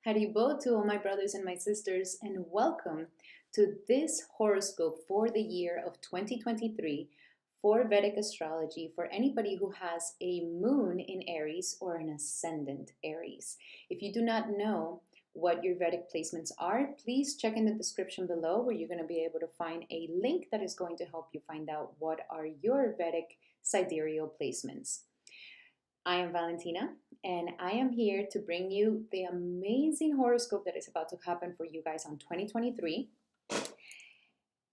Haribo to all my brothers and my sisters, and welcome to this horoscope for the year of 2023 for Vedic astrology for anybody who has a moon in Aries or an ascendant Aries. If you do not know what your Vedic placements are, please check in the description below where you're going to be able to find a link that is going to help you find out what are your Vedic sidereal placements. I am Valentina, and I am here to bring you the amazing horoscope that is about to happen for you guys on 2023.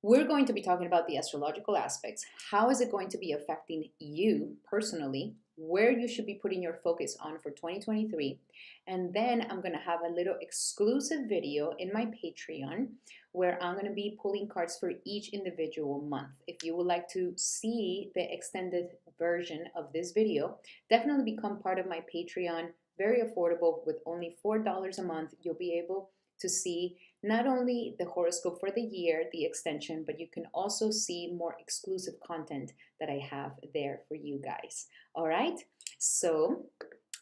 We're going to be talking about the astrological aspects. How is it going to be affecting you personally? Where you should be putting your focus on for 2023. And then I'm going to have a little exclusive video in my Patreon where I'm going to be pulling cards for each individual month. If you would like to see the extended version of this video, definitely become part of my Patreon. Very affordable. With only $4 a month, you'll be able to see not only the horoscope for the year, the extension, but you can also see more exclusive content that I have there for you guys. All right, so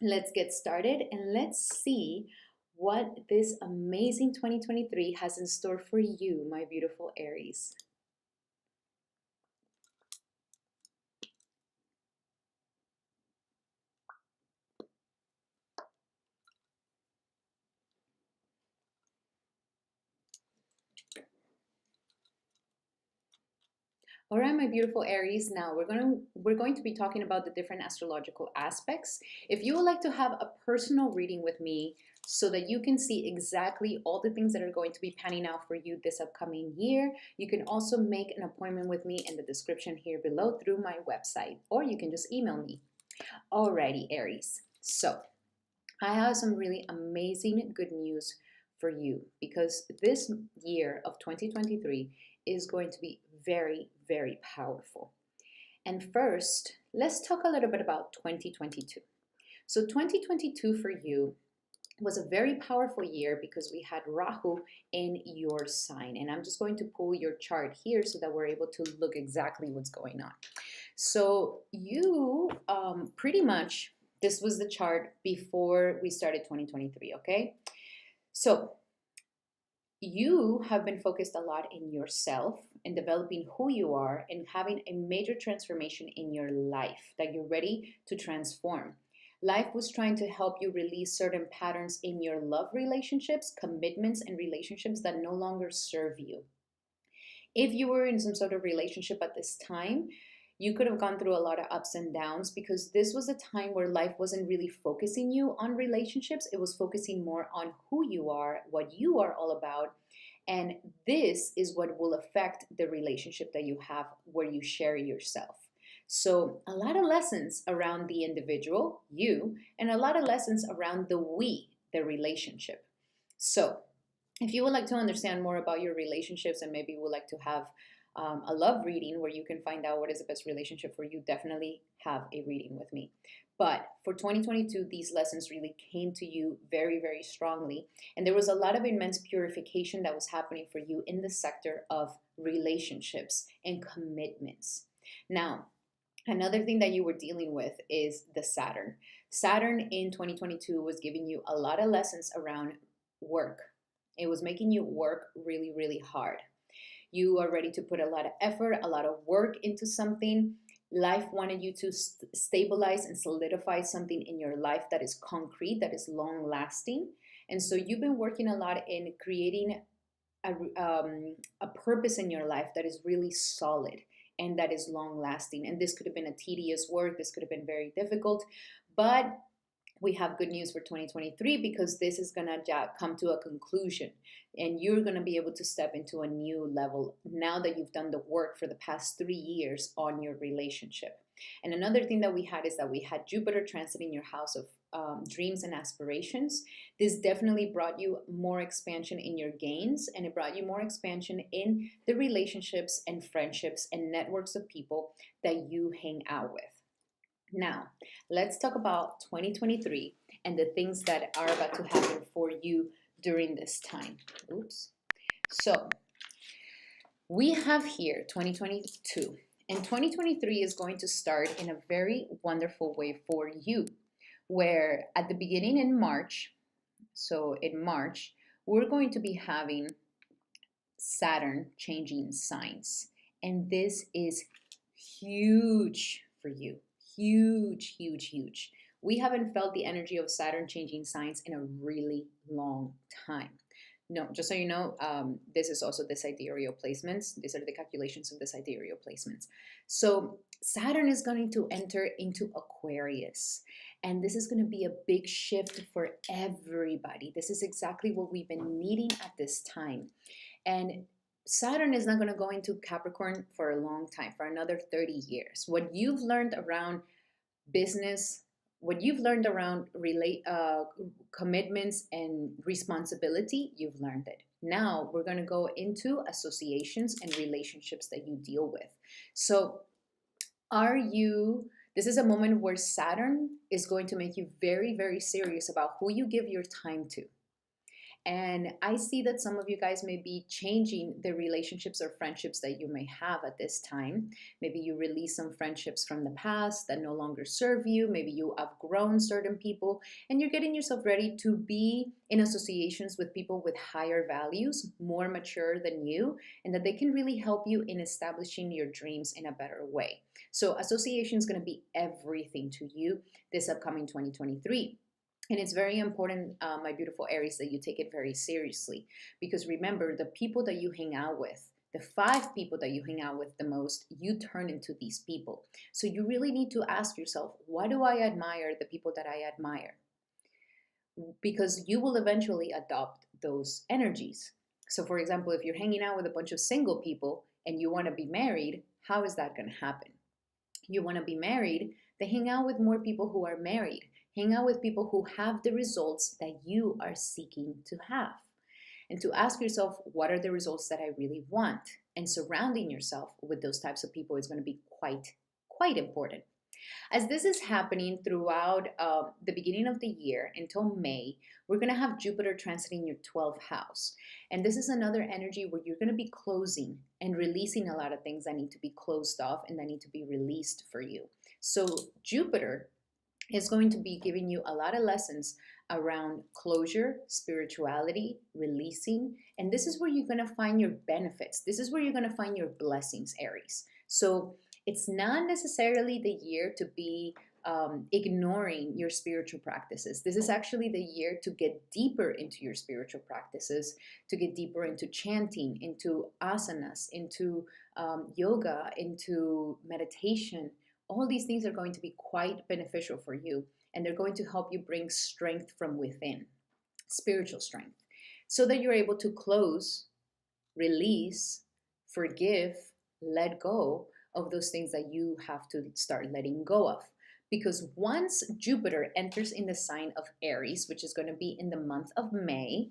let's get started and let's see what this amazing 2023 has in store for you, my beautiful Aries. All right, my beautiful Aries, now we're going to be talking about the different astrological aspects. If you would like to have a personal reading with me so that you can see exactly all the things that are going to be panning out for you this upcoming year, you can also make an appointment with me in the description here below through my website, or you can just email me. Alrighty, Aries. So I have some really amazing good news for you because this year of 2023 is going to be very, very powerful. And first, let's talk a little bit about 2022. So 2022 for you was a very powerful year because we had Rahu in your sign. And I'm just going to pull your chart here so that we're able to look exactly what's going on. So you pretty much, this was the chart before we started 2023, okay? So you have been focused a lot in yourself and developing who you are and having a major transformation in your life that you're ready to transform. Life was trying to help you release certain patterns in your love relationships, commitments, and relationships that no longer serve you. If you were in some sort of relationship at this time, you could have gone through a lot of ups and downs because this was a time where life wasn't really focusing you on relationships. It was focusing more on who you are, what you are all about. And this is what will affect the relationship that you have where you share yourself. So a lot of lessons around the individual, you, and a lot of lessons around the we, the relationship. So if you would like to understand more about your relationships and maybe would like to have a love reading where you can find out what is the best relationship for you, definitely have a reading with me. But for 2022, these lessons really came to you very, very strongly. And there was a lot of immense purification that was happening for you in the sector of relationships and commitments. Now, another thing that you were dealing with is the Saturn. Saturn in 2022 was giving you a lot of lessons around work. It was making you work really, really hard. You are ready to put a lot of effort, a lot of work into something. Life wanted you to stabilize and solidify something in your life that is concrete, that is long lasting. And so you've been working a lot in creating a purpose in your life that is really solid and that is long lasting. And this could have been a tedious work. This could have been very difficult, but we have good news for 2023 because this is going to come to a conclusion and you're going to be able to step into a new level now that you've done the work for the past 3 years on your relationship. And another thing that we had is that we had Jupiter transiting your house of dreams and aspirations. This definitely brought you more expansion in your gains, and it brought you more expansion in the relationships and friendships and networks of people that you hang out with. Now, let's talk about 2023 and the things that are about to happen for you during this time. Oops. So, we have here 2022, and 2023 is going to start in a very wonderful way for you, where at the beginning in March, so in March, we're going to be having Saturn changing signs. And this is huge for you. Huge, huge, huge. We haven't felt the energy of Saturn changing signs in a really long time. No, just so you know, this is also the sidereal placements. These are the calculations of the sidereal placements. So Saturn is going to enter into Aquarius. And this is going to be a big shift for everybody. This is exactly what we've been needing at this time. And Saturn is not going to go into Capricorn for a long time, for another 30 years. What you've learned around business, what you've learned around commitments and responsibility, you've learned it. Now we're going to go into associations and relationships that you deal with. So this is a moment where Saturn is going to make you very, very serious about who you give your time to. And I see that some of you guys may be changing the relationships or friendships that you may have at this time. Maybe you release some friendships from the past that no longer serve you. Maybe you outgrown certain people and you're getting yourself ready to be in associations with people with higher values, more mature than you, and that they can really help you in establishing your dreams in a better way. So association is going to be everything to you this upcoming 2023. And it's very important, my beautiful Aries, that you take it very seriously. Because remember, the people that you hang out with, the 5 people that you hang out with the most, you turn into these people. So you really need to ask yourself, why do I admire the people that I admire? Because you will eventually adopt those energies. So for example, if you're hanging out with a bunch of single people and you want to be married, how is that going to happen? You want to be married, then hang out with more people who are married. Hang out with people who have the results that you are seeking to have. And to ask yourself, what are the results that I really want? And surrounding yourself with those types of people is going to be quite important. As this is happening throughout the beginning of the year until May, we're going to have Jupiter transiting your 12th house. And this is another energy where you're going to be closing and releasing a lot of things that need to be closed off and that need to be released for you. So Jupiter is going to be giving you a lot of lessons around closure, spirituality, releasing, and this is where you're going to find your benefits. This is where you're going to find your blessings, Aries. So it's not necessarily the year to be ignoring your spiritual practices. This is actually the year to get deeper into your spiritual practices, to get deeper into chanting, into asanas, into yoga, into meditation. All these things are going to be quite beneficial for you, and they're going to help you bring strength from within, spiritual strength, so that you're able to close, release, forgive, let go of those things that you have to start letting go of. Because once Jupiter enters in the sign of Aries, which is going to be in the month of May,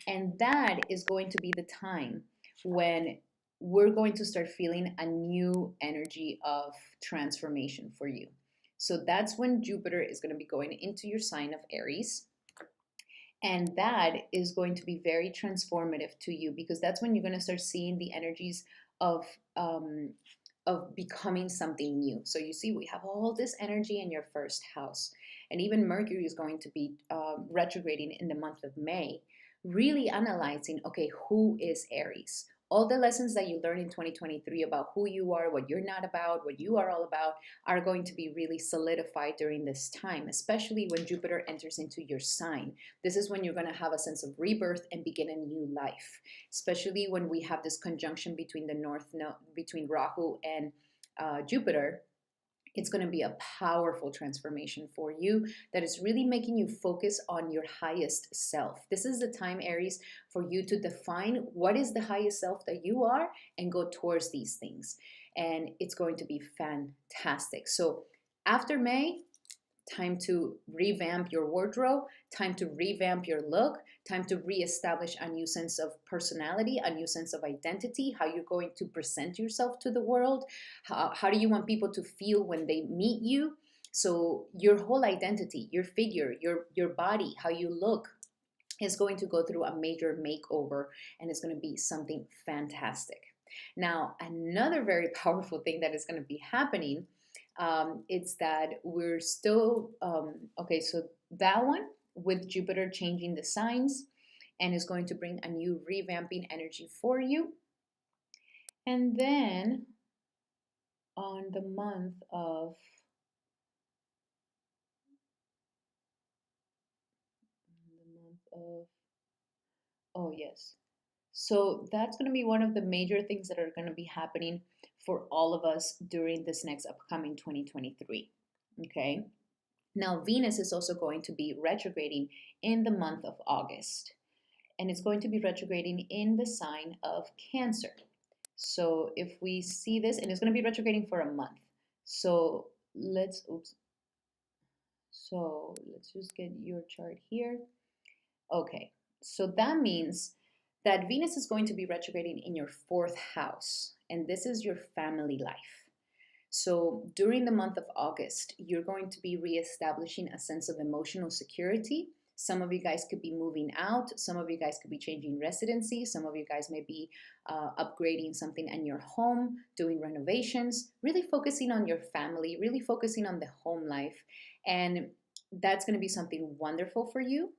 and that is going to be the time when we're going to start feeling a new energy of transformation for you. So that's when Jupiter is going to be going into your sign of Aries. And that is going to be very transformative to you, because that's when you're going to start seeing the energies of becoming something new. So you see, we have all this energy in your first house. And even Mercury is going to be retrograding in the month of May, really analyzing, okay, who is Aries? All the lessons that you learned in 2023 about who you are, what you're not about, what you are all about, are going to be really solidified during this time, especially when Jupiter enters into your sign. This is when you're going to have a sense of rebirth and begin a new life, especially when we have this conjunction between the North Node, between Rahu and Jupiter. It's going to be a powerful transformation for you that is really making you focus on your highest self. This is the time, Aries, for you to define what is the highest self that you are and go towards these things. And it's going to be fantastic. So after May, time to revamp your wardrobe, time to revamp your look, time to reestablish a new sense of personality, a new sense of identity, how you're going to present yourself to the world, how do you want people to feel when they meet you. So your whole identity, your figure, your body, how you look is going to go through a major makeover, and it's going to be something fantastic. Now, another very powerful thing that is going to be happening, it's that we're still, okay, so that one with Jupiter changing the signs, and is going to bring a new revamping energy for you. And then on the month of oh yes, so that's going to be one of the major things that are going to be happening for all of us during this next upcoming 2023. Okay, now Venus is also going to be retrograding in the month of August, and it's going to be retrograding in the sign of Cancer. So if we see this, and it's going to be retrograding for a month. So let's just get your chart here. Okay, so that means that Venus is going to be retrograding in your fourth house, and this is your family life. So during the month of August, you're going to be reestablishing a sense of emotional security. Some of you guys could be moving out. Some of you guys could be changing residency. Some of you guys may be upgrading something in your home, doing renovations, really focusing on your family, really focusing on the home life. And that's going to be something wonderful for you.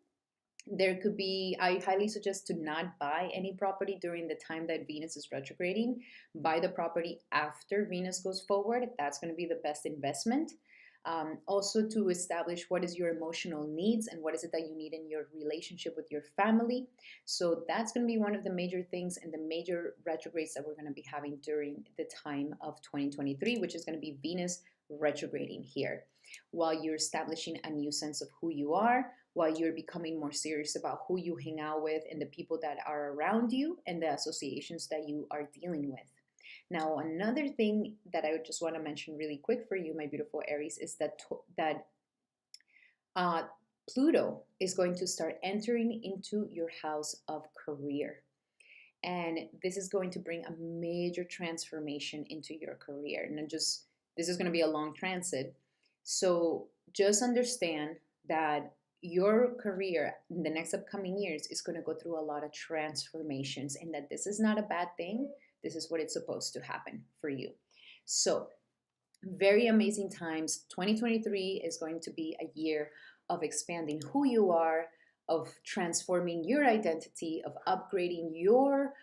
There could be, I highly suggest to not buy any property during the time that Venus is retrograding. Buy the property after Venus goes forward. That's going to be the best investment. Also to establish what is your emotional needs and what is it that you need in your relationship with your family. So that's going to be one of the major things and the major retrogrades that we're going to be having during the time of 2023, which is going to be Venus retrograding here, while you're establishing a new sense of who you are, while you're becoming more serious about who you hang out with and the people that are around you and the associations that you are dealing with. Now, another thing that I would just want to mention really quick for you, my beautiful Aries, is that Pluto is going to start entering into your house of career. And this is going to bring a major transformation into your career. And this is going to be a long transit. So just understand that your career in the next upcoming years is going to go through a lot of transformations, and that this is not a bad thing. This is what it's supposed to happen for you. So very amazing times. 2023 is going to be a year of expanding who you are, of transforming your identity, of upgrading your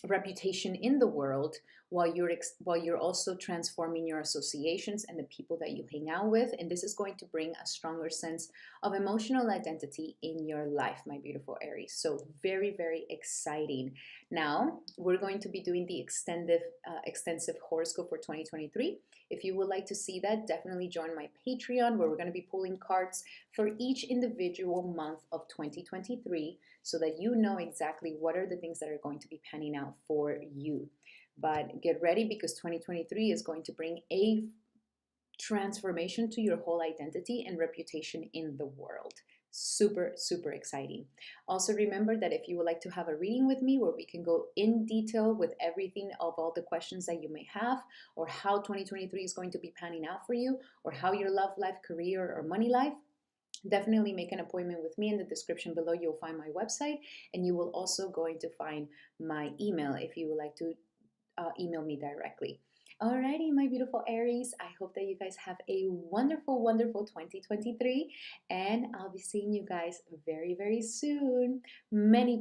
reputation in the world, while you're also transforming your associations and the people that you hang out with. And this is going to bring a stronger sense of emotional identity in your life, my beautiful Aries. So very, very exciting. Now we're going to be doing the extensive horoscope for 2023. If you would like to see that, definitely join my Patreon, where we're going to be pulling cards for each individual month of 2023, so that you know exactly what are the things that are going to be panning out for you. But get ready, because 2023 is going to bring a transformation to your whole identity and reputation in the world. Super, super exciting. Also remember that if you would like to have a reading with me where we can go in detail with everything of all the questions that you may have, or how 2023 is going to be panning out for you, or how your love life, career, or money life, definitely make an appointment with me. In the description below, you'll find my website, and you will also going to find my email if you would like to email me directly. Alrighty, my beautiful Aries, I hope that you guys have a wonderful, wonderful 2023, and I'll be seeing you guys very, very soon. Many